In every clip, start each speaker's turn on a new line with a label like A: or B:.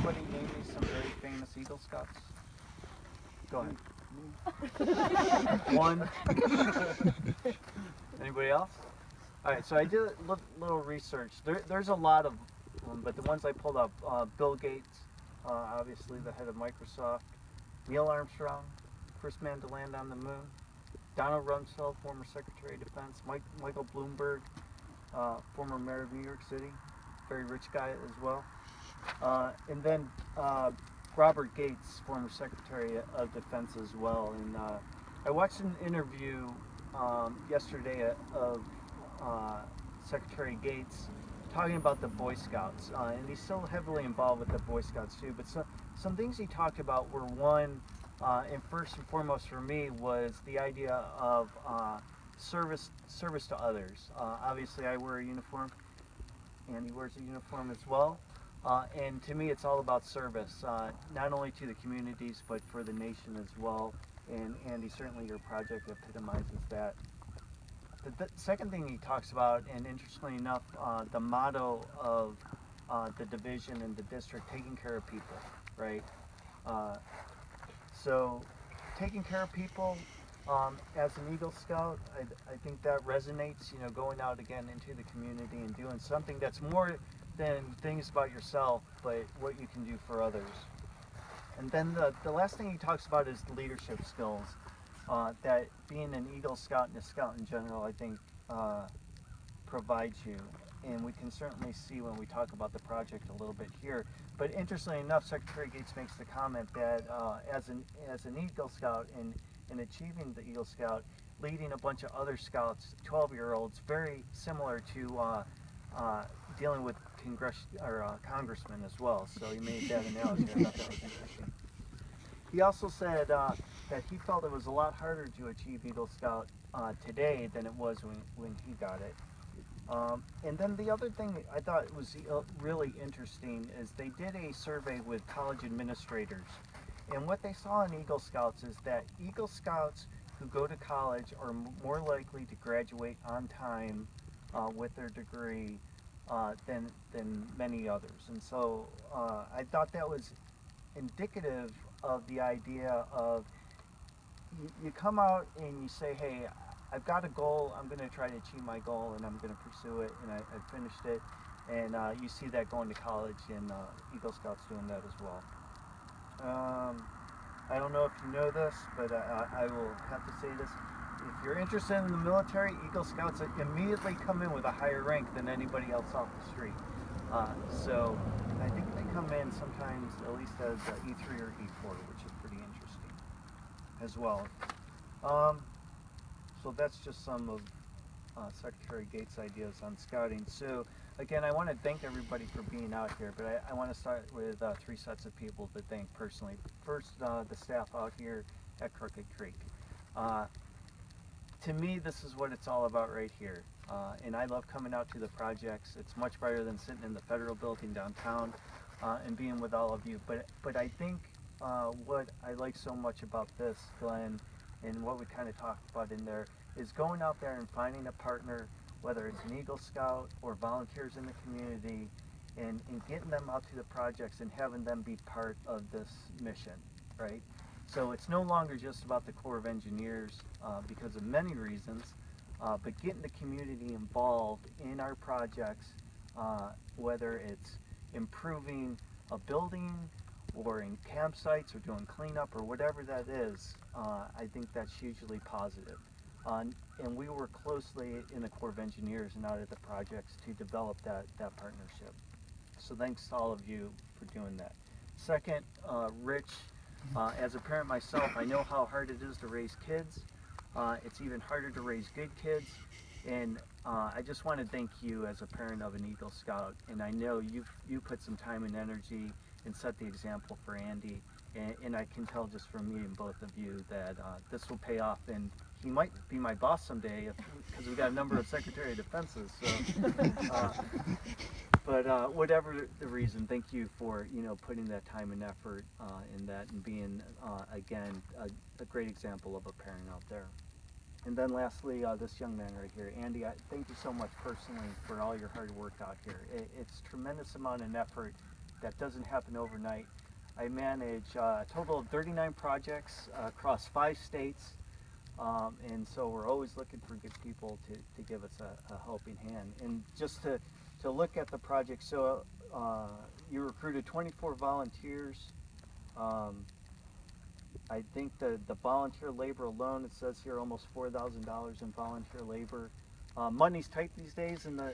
A: anybody name me some very famous Eagle Scouts? Go ahead. One. Anybody else? All right, so I did a little research. There's a lot of them, but the ones I pulled up: Bill Gates, obviously the head of Microsoft; Neil Armstrong, first man to land on the moon; Donald Rumsfeld, former Secretary of Defense; Michael Bloomberg, former mayor of New York City, very rich guy as well; and then Robert Gates, former Secretary of Defense as well. And I watched an interview yesterday of Secretary Gates talking about the Boy Scouts, and he's still heavily involved with the Boy Scouts too. But some things he talked about were one, and first and foremost for me was the idea of service to others. Obviously, I wear a uniform, and he wears a uniform as well. And to me, it's all about service, not only to the communities, but for the nation as well. And Andy, certainly your project epitomizes that. The second thing he talks about, and interestingly enough, the motto of the division and the district, taking care of people, right? So taking care of people, as an Eagle Scout, I think that resonates, going out again into the community and doing something that's more than things about yourself, but what you can do for others. And then the last thing he talks about is leadership skills, that being an Eagle Scout and a Scout in general, I think, provides you. And we can certainly see when we talk about the project a little bit here. But interestingly enough, Secretary Gates makes the comment that as an Eagle Scout in achieving the Eagle Scout, leading a bunch of other Scouts, 12-year-olds, very similar to dealing with congressmen as well. So he made that analogy. I thought that was interesting. He also said that he felt it was a lot harder to achieve Eagle Scout today than it was when he got it. And then the other thing I thought was really interesting is they did a survey with college administrators. And what they saw in Eagle Scouts is that Eagle Scouts who go to college are more likely to graduate on time with their degree than many others. And so I thought that was indicative of the idea of you come out and you say, hey, I've got a goal, I'm going to try to achieve my goal, and I'm going to pursue it, and I finished it. And you see that going to college, and Eagle Scouts doing that as well. I don't know if you know this, but I will have to say this. If you're interested in the military, Eagle Scouts immediately come in with a higher rank than anybody else off the street. So I think they come in sometimes at least as E3 or E4, which is pretty interesting as well. So that's just some of Secretary Gates' ideas on scouting. So again, I want to thank everybody for being out here, but I want to start with three sets of people to thank personally. First, the staff out here at Crooked Creek. To me, this is what it's all about right here. And I love coming out to the projects. It's much better than sitting in the federal building downtown and being with all of you. But I think what I like so much about this, Glenn, and what we kind of talked about in there, is going out there and finding a partner, whether it's an Eagle Scout or volunteers in the community, and getting them out to the projects and having them be part of this mission, right? So it's no longer just about the Corps of Engineers because of many reasons, but getting the community involved in our projects, whether it's improving a building or in campsites or doing cleanup or whatever that is, I think that's hugely positive. And we work closely in the Corps of Engineers and out at the projects to develop that partnership. So thanks to all of you for doing that. Second, Rich, as a parent myself, I know how hard it is to raise kids. It's even harder to raise good kids. And I just want to thank you as a parent of an Eagle Scout. And I know you put some time and energy and set the example for Andy. And I can tell just from meeting both of you that this will pay off. And he might be my boss someday because we've got a number of Secretary of Defenses. So, but whatever the reason, thank you for putting that time and effort in that and being again a great example of a parent out there. And then lastly, this young man right here, Andy, thank you so much personally for all your hard work out here. It's tremendous amount of effort that doesn't happen overnight. I manage a total of 39 projects across 5 states, and so we're always looking for good people to give us a helping hand. And just to look at the project, so you recruited 24 volunteers. I think the volunteer labor alone, it says here almost $4,000 in volunteer labor. Money's tight these days in the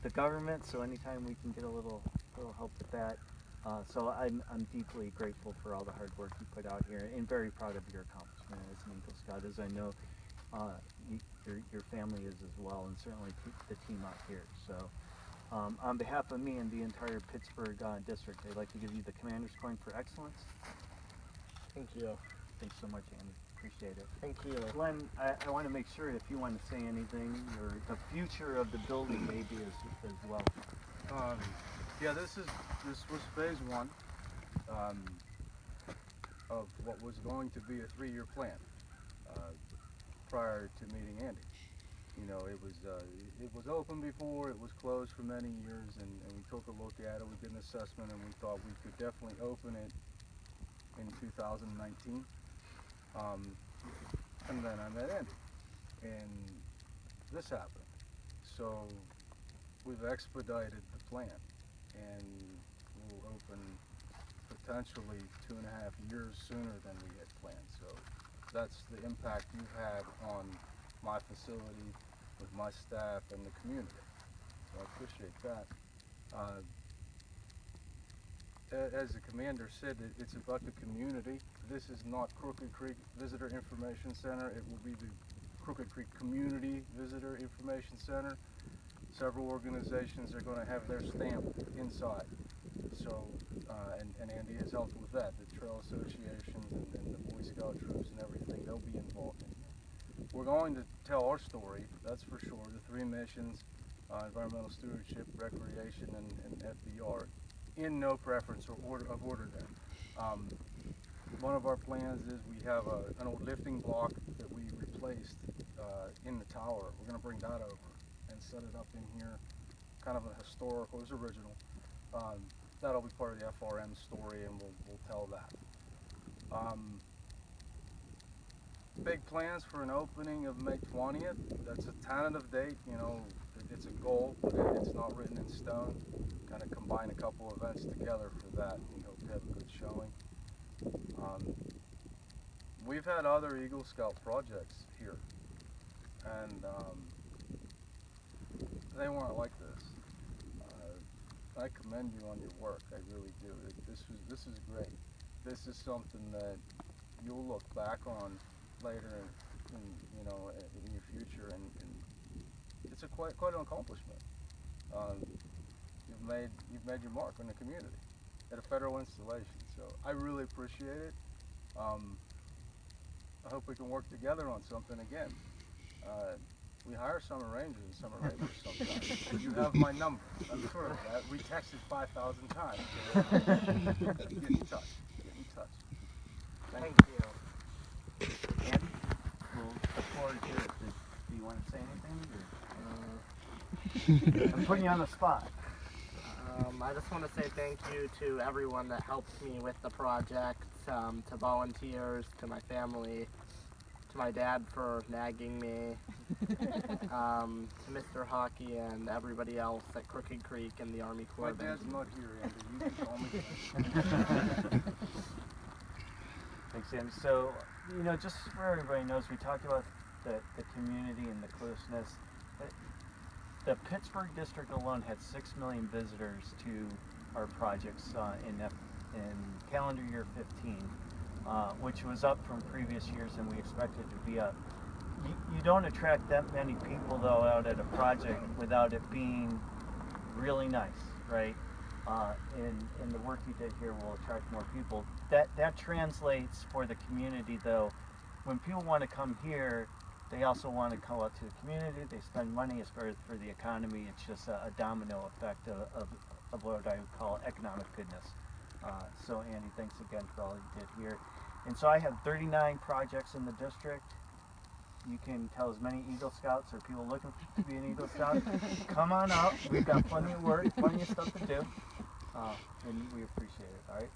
A: government, so anytime we can get a little help with that. So I'm deeply grateful for all the hard work you put out here, and very proud of your accomplishment as an Eagle Scout, as I know your family is as well, and certainly the team out here. So on behalf of me and the entire Pittsburgh district, I'd like to give you the Commander's Coin for Excellence.
B: Thank you.
A: Thanks so much, Andy. Appreciate it.
B: Thank you.
A: Glenn, I want to make sure if you want to say anything, or the future of the building maybe as well.
C: Yeah, this was phase 1 of what was going to be a 3-year plan prior to meeting Andy. You know, it was open before, it was closed for many years, and we took a look at it, we did an assessment, and we thought we could definitely open it in 2019. And then I met Andy, and this happened. So we've expedited the plan, and we'll open potentially 2.5 years sooner than we had planned. So that's the impact you've had on my facility, with my staff, and the community. So I appreciate that. As the commander said, it's about the community. This is not Crooked Creek Visitor Information Center. It will be the Crooked Creek Community Visitor Information Center. Several organizations are going to have their stamp inside. So, and Andy has helped with that. The trail associations and the Boy Scout troops and everything, they'll be involved in it. We're going to tell our story, that's for sure. The 3 missions, environmental stewardship, recreation, and FDR. In no preference or order there. One of our plans is we have an old lifting block that we replaced in the tower. We're going to bring that over and set it up in here, kind of a historical, it was original. That'll be part of the FRM story, and we'll tell that. Big plans for an opening of May 20th. That's a tentative date, you know, it's a goal, but it's not written in stone. Kind of combine a couple events together for that. We hope to have a good showing. We've had other Eagle Scout projects here, and they weren't like this. I commend you on your work. I really do. This is great. This is something that you'll look back on later in your future, and it's quite an accomplishment. You've made your mark on the community at a federal installation, so I really appreciate it. I hope we can work together on something again. We hire summer rangers and summer rangers sometimes. You have my number, I'm sure of that. We texted 5,000 times. Get in touch.
B: Thank you.
A: Andy, the floor is yours. Do you want to say anything? I'm putting you on the spot.
B: I just want to say thank you to everyone that helped me with the project, to volunteers, to my family, to my dad for nagging me, to Mr. Hockey and everybody else at Crooked Creek and the Army Corps.
C: My dad's not here, Andy. You can call me.
A: Thanks, Andy. So, you know, just so everybody knows, we talked about the community and the closeness. The Pittsburgh district alone had 6 million visitors to our projects in calendar year 15, which was up from previous years, and we expected to be up. You don't attract that many people though out at a project without it being really nice, right? And the work you did here will attract more people. That translates for the community though. When people want to come here, they also want to come out to the community. They spend money as far as for the economy. It's just a domino effect of what I would call economic goodness. So Andy, thanks again for all you did here. And so I have 39 projects in the district. You can tell as many Eagle Scouts or people looking to be an Eagle Scout, come on out. We've got plenty of work, plenty of stuff to do. and we appreciate it. All right.